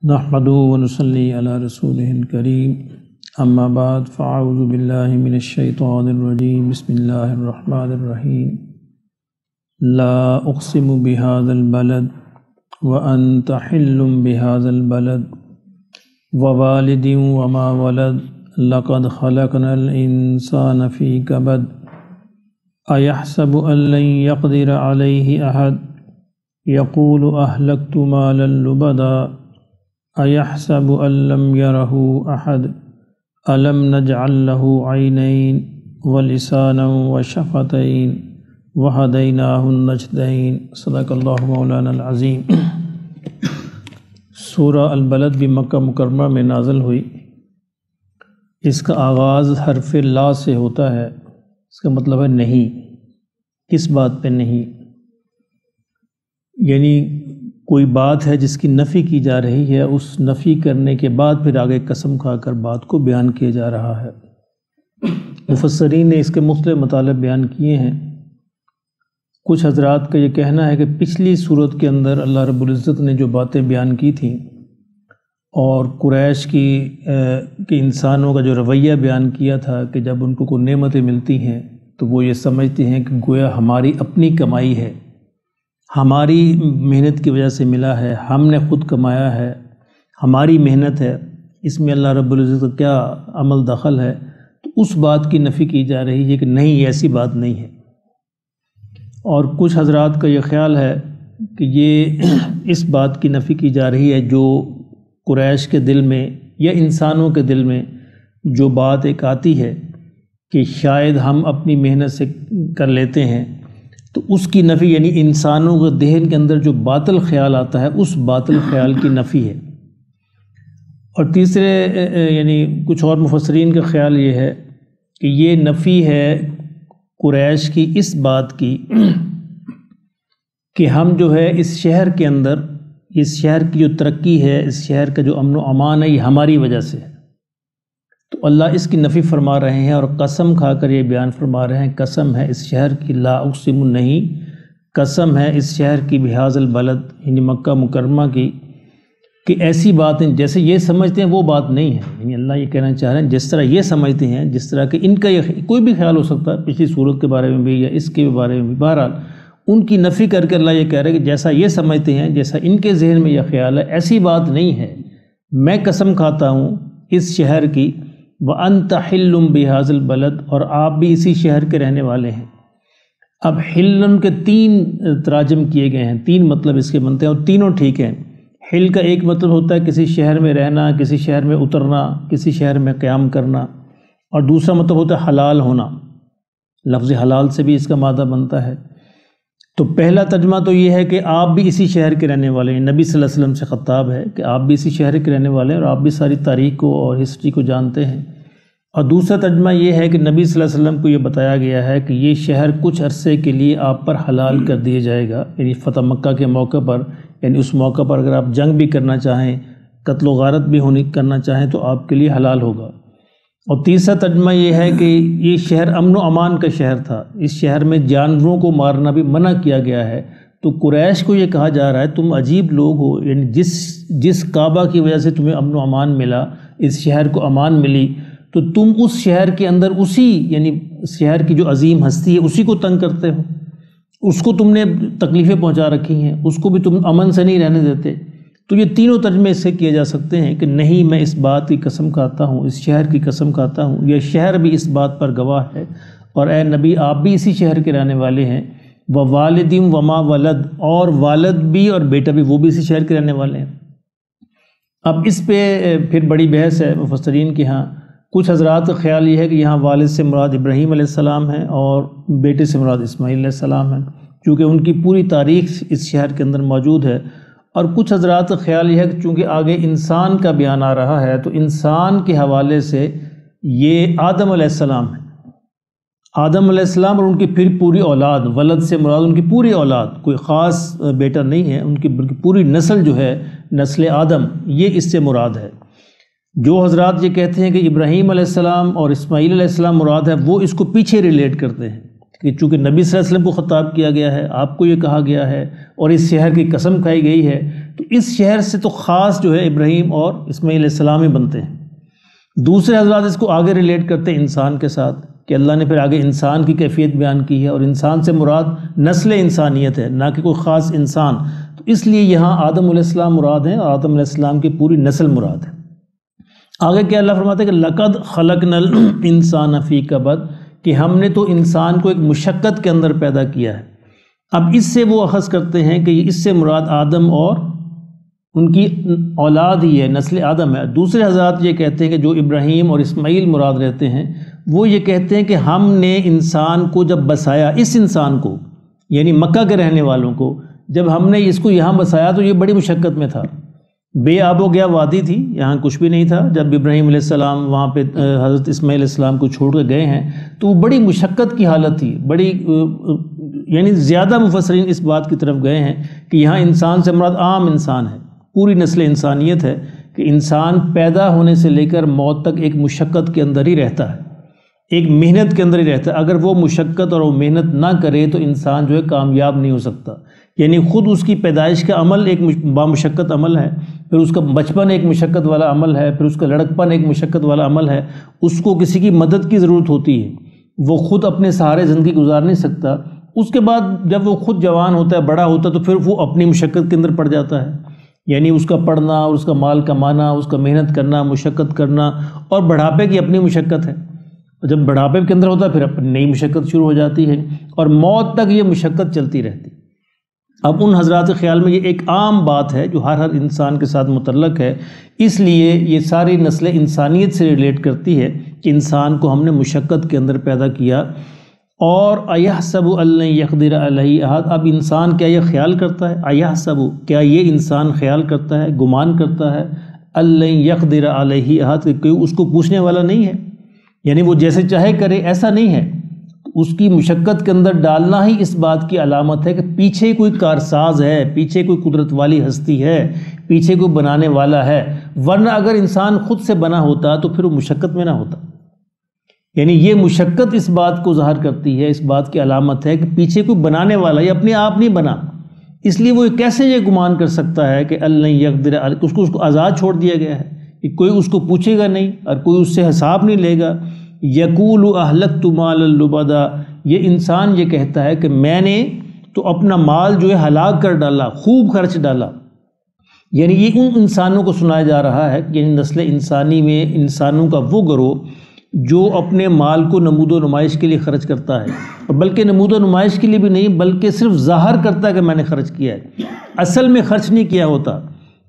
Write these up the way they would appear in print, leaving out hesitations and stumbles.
نحمدہ ونصلی علی رسولہ الکریم اما بعد فاعوذ باللہ من الشیطان الرجیم بسم اللہ الرحمن الرحیم لا اقسم بهذا البلد وانت حل بهذا البلد ووالد وما ولد لقد خلقنا الانسان في كبد ايحسب ان لن يقدر عليه احد يقول اهلكت مالا لبدا ايحسب ان لم يره احد الم نجعل له عينين ولسانا وشفتين وهديناه النجدين صدق اللہ مولانا العظیم۔ سورہ البلد بھی مکہ مکرمہ میں نازل ہوئی۔ اس کا آغاز حرف لا سے ہوتا ہے، اس کا مطلب ہے نہیں۔ کس بات پہ نہیں؟ یعنی کوئی بات ہے جس کی نفی کی جا رہی ہے، اس نفی کرنے کے بعد پھر آگے قسم کھا کر بات کو بیان کیا جا رہا ہے۔ مفسرین نے اس کے مختلف مطالب بیان کیے ہیں۔ کچھ حضرات کا یہ کہنا ہے کہ پچھلی صورت کے اندر اللہ رب العزت نے جو باتیں بیان کی تھیں اور قریش کے انسانوں کا جو رویہ بیان کیا تھا کہ جب ان کو کوئی نعمتیں ملتی ہیں تو وہ یہ سمجھتے ہیں کہ گویا ہماری اپنی کمائی ہے، ہماری محنت کی وجہ سے ملا ہے، ہم نے خود کمایا ہے، ہماری محنت ہے، اس میں اللہ رب العزت کا کیا عمل دخل ہے؟ تو اس بات کی نفی کی جا رہی ہے کہ نہیں، ایسی بات نہیں ہے۔ اور کچھ حضرات کا یہ خیال ہے کہ یہ اس بات کی نفی کی جا رہی ہے جو قریش کے دل میں یا انسانوں کے دل میں جو بات ایک آتی ہے کہ شاید ہم اپنی محنت سے کر لیتے ہیں، تو اس کی نفی، یعنی انسانوں کے ذہن کے اندر جو باطل خیال آتا ہے اس باطل خیال کی نفی ہے۔ اور تیسرے یعنی کچھ اور مفسرین کا خیال یہ ہے کہ یہ نفی ہے قریش کی اس بات کی کہ ہم جو ہے اس شہر کے اندر، اس شہر کی جو ترقی ہے، اس شہر کا جو امن و امان ہے، یہ ہماری وجہ سے ہے۔ تو اللہ اس کی نفی فرما رہے ہیں اور قسم کھا کر یہ بیان فرما رہے ہیں، قسم ہے اس شہر کی، لا اقسم نہیں، قسم ہے اس شہر کی، بہذا البلد یعنی مکہ مکرمہ کی، کہ ایسی باتیں جیسے یہ سمجھتے ہیں وہ بات نہیں ہے۔ یعنی اللہ یہ کہنا چاہ رہے ہیں جس طرح یہ سمجھتے ہیں، جس طرح کہ ان کا یہ کوئی بھی خیال ہو سکتا ہے، پچھلی صورت کے بارے میں بھی یا اس کے بارے میں بھی، بہرحال ان کی نفی کر کے اللہ یہ کہہ رہے ہیں کہ جیسا یہ سمجھتے ہیں، جیسا ان کے ذہن میں یہ خیال ہے، ایسی بات نہیں ہے۔ میں قسم کھاتا ہوں اس شہر کی، وَأَنْتَ حِلٌّ بِهَذَا الْبَلَدِ، اور آپ بھی اسی شہر کے رہنے والے ہیں۔ اب حلن کے تین تراجم کیے گئے ہیں، تین مطلب اس کے بنتے ہیں اور تینوں ٹھیک ہیں۔ حل کا ایک مطلب ہوتا ہے کسی شہر میں رہنا، کسی شہر میں اترنا، کسی شہر میں قیام کرنا، اور دوسرا مطلب ہوتا ہے حلال ہونا، لفظ حلال سے بھی اس کا مادہ بنتا ہے۔ تو پہلا ترجمہ تو یہ ہے کہ آپ بھی اسی شہر کے رہنے والے ہیں، نبی صلی اللہ علیہ وسلم سے خطاب ہے کہ آپ بھی اسی شہر کے رہنے والے ہیں اور آپ بھی ساری تاریخ کو اور ہسٹری کو جانتے ہیں۔ اور دوسرا ترجمہ یہ ہے کہ نبی صلی اللہ علیہ وسلم کو یہ بتایا گیا ہے کہ یہ شہر کچھ عرصے کے لیے آپ پر حلال کر دیا جائے گا، یعنی فتح مکہ کے موقع پر، یعنی اس موقع پر اگر آپ جنگ بھی کرنا چاہیں، قتل و غارت بھی کرنا چاہیں تو آپ کے لیے حلال ہوگا۔ اور تیسرا ترجمہ یہ ہے کہ یہ شہر امن و امان کا شہر تھا، اس شہر میں جانوروں کو مارنا بھی منع کیا گیا ہے۔ تو قریش کو یہ کہا جا رہا ہے تم عجیب لوگ ہو، یعنی جس کعبہ کی وجہ سے تمہیں امن و امان ملا، اس شہر کو امان ملی، تو تم اس شہر کے اندر اسی یعنی شہر کی جو عظیم ہستی ہے اسی کو تنگ کرتے ہو، اس کو تم نے تکلیفیں پہنچا رکھی ہیں، اس کو بھی تم امن سے نہیں رہنے دیتے۔ تو یہ تینوں ترجمے اس سے کیے جا سکتے ہیں کہ نہیں، میں اس بات کی قسم کھاتا ہوں، اس شہر کی قسم کھاتا ہوں، یہ شہر بھی اس بات پر گواہ ہے، اور اے نبی آپ بھی اسی شہر کے رہنے والے ہیں، ووالد وما ولد، اور والد بھی اور بیٹا بھی، وہ بھی اسی شہر کے رہنے والے ہیں۔ اب اس پہ پھر بڑی بحث ہے مفسرین کے ہاں۔ کچھ حضرات کا خیال یہ ہے کہ یہاں والد سے مراد ابراہیم علیہ السلام ہے اور بیٹے سے مراد اسماعیل علیہ السلام ہے، چونکہ ان کی پوری تاریخ اس شہر کے اندر موجود ہے۔ اور کچھ حضرات کا خیال یہ ہے کہ چونکہ آگے انسان کا بیان آ رہا ہے تو انسان کے حوالے سے یہ آدم علیہ السلام ہے، آدم علیہ السلام اور ان کی پھر پوری اولاد، ولد سے مراد ان کی پوری اولاد، کوئی خاص بیٹا نہیں ہے، ان کی بلکہ پوری نسل جو ہے، نسل آدم، یہ اس سے مراد ہے۔ جو حضرات یہ کہتے ہیں کہ ابراہیم علیہ السلام اور اسماعیل علیہ السلام مراد ہے، وہ اس کو پیچھے ریلیٹ کرتے ہیں کہ چونکہ نبی صلی اللہ علیہ وسلم کو خطاب کیا گیا ہے، آپ کو یہ کہا گیا ہے اور اس شہر کی قسم کھائی گئی ہے، تو اس شہر سے تو خاص جو ہے ابراہیم اور اسماعیل علیہ السلام ہی بنتے ہیں۔ دوسرے حضرات اس کو آگے ریلیٹ کرتے ہیں انسان کے ساتھ، کہ اللہ نے پھر آگے انسان کی کیفیت بیان کی ہے، اور انسان سے مراد نسل انسانیت ہے، نہ کہ کوئی خاص انسان۔ تو اس لیے یہاں آدم علیہ السلام مراد ہیں، اور آدم علیہ السلام کی پوری نسل مراد ہے۔ آگے کیا اللہ فرماتے ہیں کہ لَقَدْ خَلَقْنَا الْإِنسَانَ فِي كَبَدٍ، کہ ہم نے تو انسان کو ایک مشقت کے اندر پیدا کیا ہے۔ اب اس سے وہ اخذ کرتے ہیں کہ اس سے مراد آدم اور ان کی اولاد ہی ہے، نسل آدم ہے۔ دوسرے حضرات یہ کہتے ہیں کہ جو ابراہیم اور اسماعیل مراد رہتے ہیں، وہ یہ کہتے ہیں کہ ہم نے انسان کو جب بسایا، اس انسان کو یعنی مکہ کے رہنے والوں کو جب ہم نے اس کو یہاں بسایا تو یہ بڑی مشقت میں تھا، بے آب و گیا وادی تھی، یہاں کچھ بھی نہیں تھا۔ جب ابراہیم علیہ السلام وہاں پہ حضرت اسماعیل علیہ السلام کو چھوڑ کے گئے ہیں تو وہ بڑی مشقت کی حالت تھی، بڑی یعنی زیادہ مفسرین اس بات کی طرف گئے ہیں کہ یہاں انسان سے مراد عام انسان ہے، پوری نسل انسانیت ہے، کہ انسان پیدا ہونے سے لے کر موت تک ایک مشقت کے اندر ہی رہتا ہے، ایک محنت کے اندر ہی رہتا ہے۔ اگر وہ مشقت اور وہ محنت نہ کرے تو انسان جو ہے کامیاب نہیں ہو سکتا۔ یعنی خود اس کی پیدائش کا عمل ایک بامشقت عمل ہے، پھر اس کا بچپن ایک مشقت والا عمل ہے، پھر اس کا لڑکپن ایک مشقت والا عمل ہے، اس کو کسی کی مدد کی ضرورت ہوتی ہے، وہ خود اپنے سہارے زندگی گزار نہیں سکتا۔ اس کے بعد جب وہ خود جوان ہوتا ہے، بڑا ہوتا ہے، تو پھر وہ اپنی مشقت کے اندر پڑ جاتا ہے، یعنی اس کا پڑھنا اور اس کا مال کمانا، اس کا محنت کرنا، مشقت کرنا، اور بڑھاپے کی اپنی مشقت ہے۔ جب بڑھاپے کے اندر ہوتا ہے پھر اپنی نئی مشقت شروع ہو جاتی ہے، اور موت تک یہ مشقت چلتی رہتی۔ اب ان حضرات کے خیال میں یہ ایک عام بات ہے جو ہر انسان کے ساتھ متعلق ہے، اس لیے یہ ساری نسل انسانیت سے ریلیٹ کرتی ہے کہ انسان کو ہم نے مشقت کے اندر پیدا کیا۔ اور اَيَحْسَبُ أَن لَّن يَقْدِرَ عَلَيْهِ أَحَدٌ، اب انسان کیا یہ خیال کرتا ہے، اَيَحْسَبُ کیا یہ انسان خیال کرتا ہے، گمان کرتا ہے، أَن لَّن يَقْدِرَ عَلَيْهِ أَحَدٌ کہ کوئی اس کو پوچھنے والا نہیں ہے، یعنی وہ جیسے چاہے کرے، ایسا نہیں ہے۔ اس کی مشقت کے اندر ڈالنا ہی اس بات کی علامت ہے کہ پیچھے کوئی کارساز ہے، پیچھے کوئی قدرت والی ہستی ہے، پیچھے کوئی بنانے والا ہے، ورنہ اگر انسان خود سے بنا ہوتا تو پھر وہ مشقت میں نہ ہوتا۔ یعنی یہ مشقت اس بات کو ظاہر کرتی ہے، اس بات کی علامت ہے کہ پیچھے کوئی بنانے والا، یہ اپنے آپ نہیں بنا، اس لیے وہ کیسے یہ گمان کر سکتا ہے کہ اللہ یقدر، اس کو آزاد چھوڑ دیا گیا ہے کہ کوئی اس کو پوچھے گا نہیں اور کوئی اس سے حساب نہیں لے گا۔ یقول اہلکت مالا لبدا، یہ انسان یہ کہتا ہے کہ میں نے تو اپنا مال جو ہے ہلاک کر ڈالا، خوب خرچ ڈالا۔ یعنی یہ ان انسانوں کو سنایا جا رہا ہے، یعنی نسل انسانی میں انسانوں کا وہ گروہ جو اپنے مال کو نمود و نمائش کے لیے خرچ کرتا ہے، اور بلکہ نمود و نمائش کے لیے بھی نہیں، بلکہ صرف ظاہر کرتا ہے کہ میں نے خرچ کیا ہے، اصل میں خرچ نہیں کیا ہوتا۔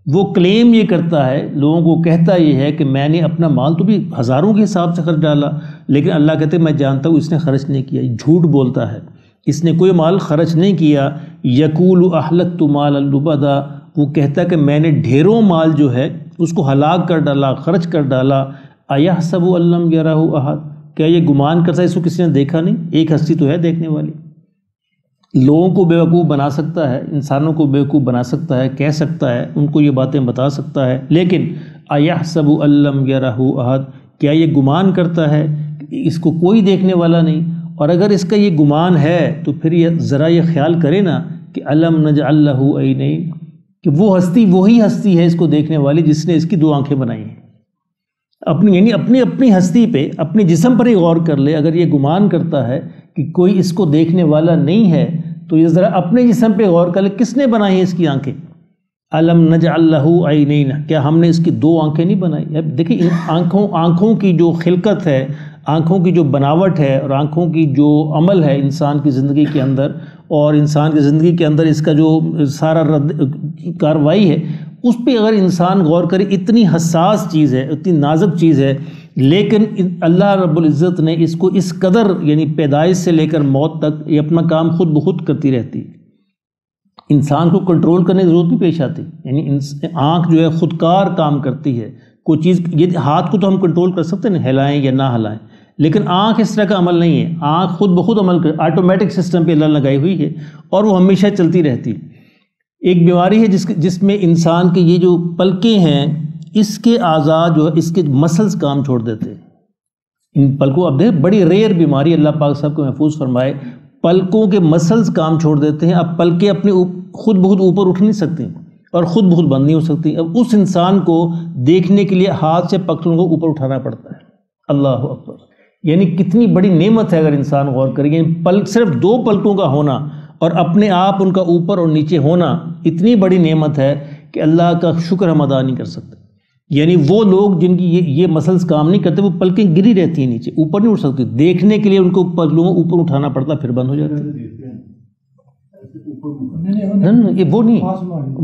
وہ کلیم یہ کرتا ہے، لوگوں کو کہتا یہ ہے کہ میں نے اپنا مال تو بھی ہزاروں کے حساب سے خرچ ڈالا، لیکن اللہ کہتے ہیں میں جانتا ہوں اس نے خرچ نہیں کیا، جھوٹ بولتا ہے، اس نے کوئی مال خرچ نہیں کیا۔ یقول اہلکت مالا لبدا، وہ کہتا ہے کہ میں نے ڈھیروں مال جو ہے اس کو ہلاک کر ڈالا، خرچ کر ڈالا۔ ایحسب ان لم یرہ احد، کیا یہ گمان کرتا ہے اس کو کسی نے دیکھا نہیں؟ ایک ہستی تو ہے دیکھنے والی، لوگوں کو بیوقوف بنا سکتا ہے، انسانوں کو بیوقوف بنا سکتا ہے، کہہ سکتا ہے، ان کو یہ باتیں بتا سکتا ہے، لیکن ایحسب ان لم یرہ احد، کیا یہ گمان کرتا ہے کہ اس کو کوئی دیکھنے والا نہیں؟ اور اگر اس کا یہ گمان ہے تو پھر یہ ذرا یہ خیال کرے نا کہ الم نجعل لہ عینین، کہ وہ ہستی وہی ہستی ہے اس کو دیکھنے والی جس نے اس کی دو آنکھیں بنائی ہیں۔ یعنی اپنی ہستی پہ، اپنے جسم پر ہی غور کر لے، اگر یہ گمان کرتا ہے کہ کوئی اس کو دیکھنے والا نہیں ہے تو یہ ذرا اپنے جسم پہ غور کر لے، کس نے بنائی ہیں اس کی آنکھیں؟ الم نجعل لہ عینین، کیا ہم نے اس کی دو آنکھیں نہیں بنائی؟ اب دیکھیں ان آنکھوں کی جو خلقت ہے، آنکھوں کی جو بناوٹ ہے، اور آنکھوں کی جو عمل ہے انسان کی زندگی کے اندر، اور انسان کی زندگی کے اندر اس کا جو سارا کاروائی ہے، اس پہ اگر انسان غور کرے، اتنی حساس چیز ہے، اتنی نازک چیز ہے، لیکن اللہ رب العزت نے اس کو اس قدر، یعنی پیدائش سے لے کر موت تک یہ اپنا کام خود بخود کرتی رہتی، انسان کو کنٹرول کرنے کی ضرورت نہیں پیش آتی۔ یعنی آنکھ جو ہے خودکار کام کرتی ہے، کوئی چیز، یہ ہاتھ کو تو ہم کنٹرول کر سکتے ہیں، ہلائیں یا نہ ہلائیں، لیکن آنکھ اس طرح کا عمل نہیں ہے، آنکھ خود بخود عمل کر، آٹومیٹک سسٹم پہ اللہ لگائی ہوئی ہے، اور وہ ہمیشہ چلتی رہتی۔ ایک بیماری ہے جس میں انسان کے یہ جو پلکیں ہیں، اس کے اعضاء جو ہے، اس کے مسلز کام چھوڑ دیتے ہیں ان پلکوں۔ اب دیکھ بڑی ریئر بیماری، اللہ پاک صاحب کو محفوظ فرمائے، پلکوں کے مسلز کام چھوڑ دیتے ہیں، اب پلکیں اپنے خود بخود اوپر اٹھ نہیں سکتے، اور خود بخود بند نہیں ہو سکتی. اب اس انسان کو دیکھنے کے لیے ہاتھ سے پکڑوں کو اوپر اٹھانا پڑتا ہے. اللہ اکبر. یعنی کتنی بڑی نعمت ہے اگر انسان غور کرے. یعنی صرف 2 پلکوں کا ہونا اور اپنے آپ ان کا اوپر اور نیچے ہونا اتنی بڑی نعمت ہے کہ اللہ کا شکر ہم ادا نہیں کر سکتے. یعنی وہ لوگ جن کی یہ مسلس کام نہیں کرتے، وہ پلکیں گری رہتی ہیں نیچے، اوپر نہیں اٹھ سکتی. دیکھنے کے لیے ان کو پلکوں اوپر اٹھانا پڑتا، پھر بند ہو جاتا ہے.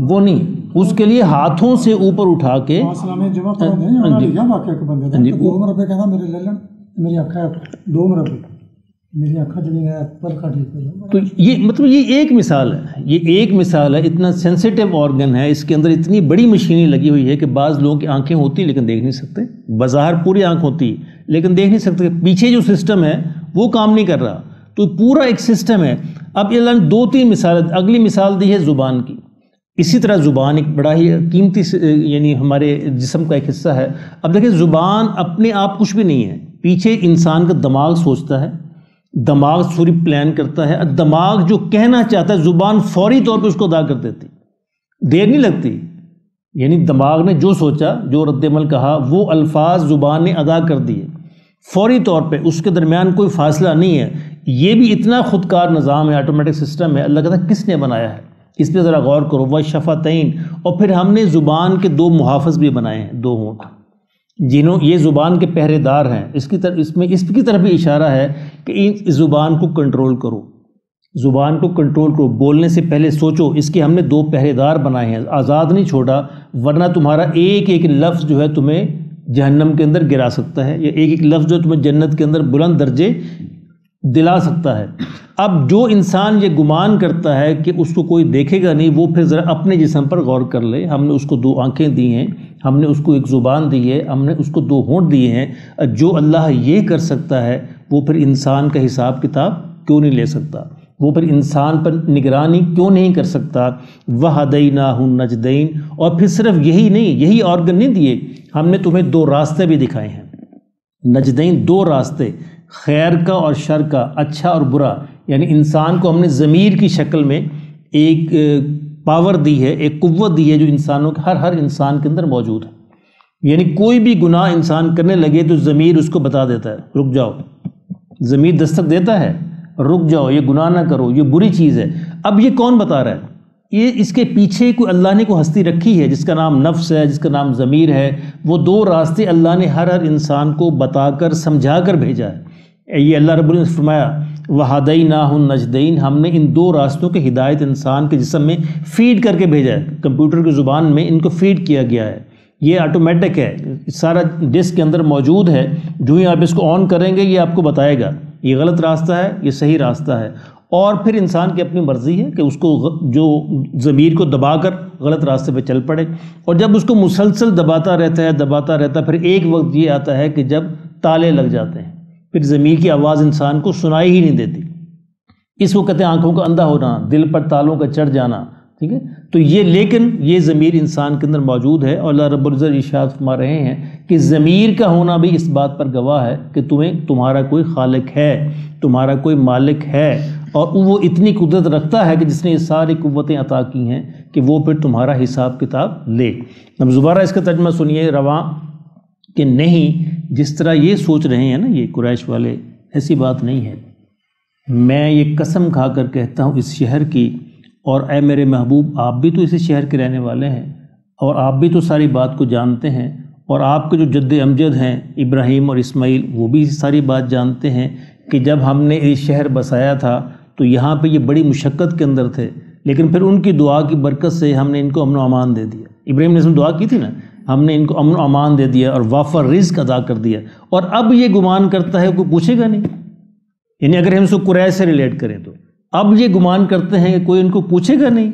وہ نہیں، اس کے لیے ہاتھوں سے اوپر اٹھا کے تو یہ مطلب یہ ایک مثال ہے، یہ ایک مثال ہے. اتنا سینسیٹیو آرگن ہے، اس کے اندر اتنی بڑی مشینری لگی ہوئی ہے کہ بعض لوگوں کی آنکھیں ہوتی لیکن دیکھ نہیں سکتے. بظاہر پوری آنکھ ہوتی لیکن دیکھ نہیں سکتے. پیچھے جو سسٹم ہے وہ کام نہیں کر رہا. تو پورا ایک سسٹم ہے. اب اللہ نے 2-3 مثال، اگلی مثال دی ہے زبان کی. اسی طرح زبان ایک بڑا ہی قیمتی یعنی ہمارے جسم کا ایک حصہ ہے. اب دیکھیں زبان اپنے آپ کچھ بھی نہیں ہے، پیچھے انسان کا دماغ سوچتا ہے، دماغ سوری پلان کرتا ہے. دماغ جو کہنا چاہتا ہے زبان فوری طور پہ اس کو ادا کر دیتی، دیر نہیں لگتی. یعنی دماغ نے جو سوچا، جو رد عمل کہا، وہ الفاظ زبان نے ادا کر دیے فوری طور پہ، اس کے درمیان کوئی فاصلہ نہیں ہے. یہ بھی اتنا خودکار نظام ہے، آٹومیٹک سسٹم ہے. اللہ کہتا ہے کس نے بنایا ہے؟ اس پہ ذرا غور کرو. وَالشَّفَتَيْن، اور پھر ہم نے زبان کے 2 محافظ بھی بنائے ہیں، 2 ہونٹ، جنہوں یہ زبان کے پہرے دار ہیں. اس کی طرف بھی اشارہ ہے کہ اس زبان کو کنٹرول کرو، زبان کو کنٹرول کرو. بولنے سے پہلے سوچو. اس کے ہم نے 2 پہرے دار بنائے ہیں، آزاد نہیں چھوڑا، ورنہ تمہارا ایک ایک لفظ جو ہے تمہیں جہنم کے اندر گرا سکتا ہے، یا ایک ایک لفظ جو تمہیں جنت کے اندر بلند درجے دلا سکتا ہے. اب جو انسان یہ گمان کرتا ہے کہ اس کو کوئی دیکھے گا نہیں، وہ پھر ذرا اپنے جسم پر غور کر لے. ہم نے اس کو 2 آنکھیں دی ہیں، ہم نے اس کو ایک زبان دی ہے، ہم نے اس کو 2 ہونٹ دیے ہیں. جو اللہ یہ کر سکتا ہے وہ پھر انسان کا حساب کتاب کیوں نہیں لے سکتا؟ وہ پھر انسان پر نگرانی کیوں نہیں کر سکتا؟ وَهَدَيْنَاهُ النَّجْدَيْنِ، اور پھر صرف یہی نہیں، یہی آرگن نہیں دیے، ہم نے تمہیں 2 راستے بھی دکھائے ہیں. نجدین 2 راستے، خیر کا اور شر کا، اچھا اور برا. یعنی انسان کو ہم نے ضمیر کی شکل میں ایک پاور دی ہے، ایک قوت دی ہے جو انسانوں کے ہر انسان کے اندر موجود ہے. یعنی کوئی بھی گناہ انسان کرنے لگے تو ضمیر اس کو بتا دیتا ہے رک جاؤ. ضمیر دستک دیتا ہے رک جاؤ، یہ گناہ نہ کرو، یہ بری چیز ہے. اب یہ کون بتا رہا ہے؟ یہ اس کے پیچھے کوئی اللہ نے کوئی ہستی رکھی ہے جس کا نام نفس ہے، جس کا نام ضمیر ہے. وہ 2 راستے اللہ نے ہر انسان کو بتا کر سمجھا کر بھیجا ہے. یہ اللہ رب العزت نے فرمایا وَهَدَيْنَاهُ النَّجْدَيْنِ، ہم نے ان 2 راستوں کی ہدایت انسان کے جسم میں فیڈ کر کے بھیجا ہے. کمپیوٹر کی زبان میں ان کو فیڈ کیا گیا ہے. یہ آٹومیٹک ہے، سارا ڈسک کے اندر موجود ہے. جو ہی آپ اس کو آن کریں گے یہ آپ کو بتائے گا یہ غلط راستہ ہے، یہ صحیح راستہ ہے. اور پھر انسان کی اپنی مرضی ہے کہ اس کو جو ضمیر کو دبا کر غلط راستے پہ چل پڑے. اور جب اس کو مسلسل دباتا رہتا ہے پھر ایک وقت یہ آتا ہے کہ جب تالے لگ جاتے ہیں، پھر ضمیر کی آواز انسان کو سنائی ہی نہیں دیتی. اس کو کہتے ہیں آنکھوں کا اندھا ہونا، دل پر تالوں کا چڑھ جانا. ٹھیک ہے، تو لیکن یہ ضمیر انسان کے اندر موجود ہے. اور اللہ رب العزت ارشاد فرما رہے ہیں کہ ضمیر کا ہونا بھی اس بات پر گواہ ہے کہ تمہارا کوئی خالق ہے، تمہارا کوئی مالک ہے، اور وہ اتنی قدرت رکھتا ہے کہ جس نے یہ ساری قوتیں عطا کی ہیں کہ وہ پھر تمہارا حساب کتاب لے. اب دوبارہ اس کا ترجمہ سنیے رواں کہ نہیں جس طرح یہ سوچ رہے ہیں نا یہ قریش والے، ایسی بات نہیں ہے. میں یہ قسم کھا کر کہتا ہوں اس شہر کی، اور اے میرے محبوب آپ بھی تو اسی شہر کے رہنے والے ہیں، اور آپ بھی تو ساری بات کو جانتے ہیں، اور آپ کے جو جد امجد ہیں ابراہیم اور اسماعیل وہ بھی ساری بات جانتے ہیں کہ جب ہم نے یہ شہر بسایا تھا تو یہاں پہ یہ بڑی مشقت کے اندر تھے، لیکن پھر ان کی دعا کی برکت سے ہم نے ان کو امن و امان دے دیا. ابراہیم نے دعا کی تھی نا، ہم نے ان کو امن و امان دے دیا اور وافر رزق ادا کر دیا. اور اب یہ گمان کرتا ہے کوئی پوچھے گا نہیں. یعنی اگر ہم اس کو قریش سے ریلیٹ کریں تو اب یہ گمان کرتے ہیں کہ کوئی ان کو پوچھے گا نہیں.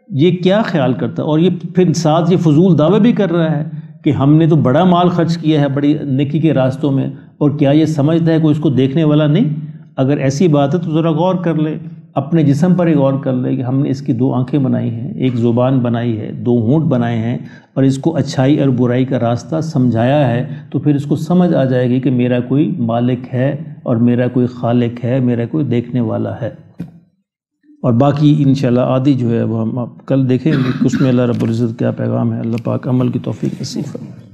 یہ کیا خیال کرتا ہے؟ اور یہ پھر ساتھ یہ فضول دعوے بھی کر رہا ہے کہ ہم نے تو بڑا مال خرچ کیا ہے بڑی نیکی کے راستوں میں، اور کیا یہ سمجھتا ہے کوئی اس کو دیکھنے والا نہیں؟ اگر ایسی بات ہے تو ذرا غور کر لے، اپنے جسم پر ہی غور کر لے کہ ہم نے اس کی 2 آنکھیں بنائی ہیں، ایک زبان بنائی ہے، 2 ہونٹ بنائے ہیں، اور اس کو اچھائی اور برائی کا راستہ سمجھایا ہے. تو پھر اس کو سمجھ آ جائے گی کہ میرا کوئی مالک ہے اور میرا کوئی خالق ہے، میرا کوئی دیکھنے والا ہے. اور باقی انشاءاللہ آدھی جو ہے وہ ہم کل دیکھیں گے کہ اس میں اللہ رب العزت کیا پیغام ہے۔ اللہ پاک عمل کی توفیق نصیب فرمائے۔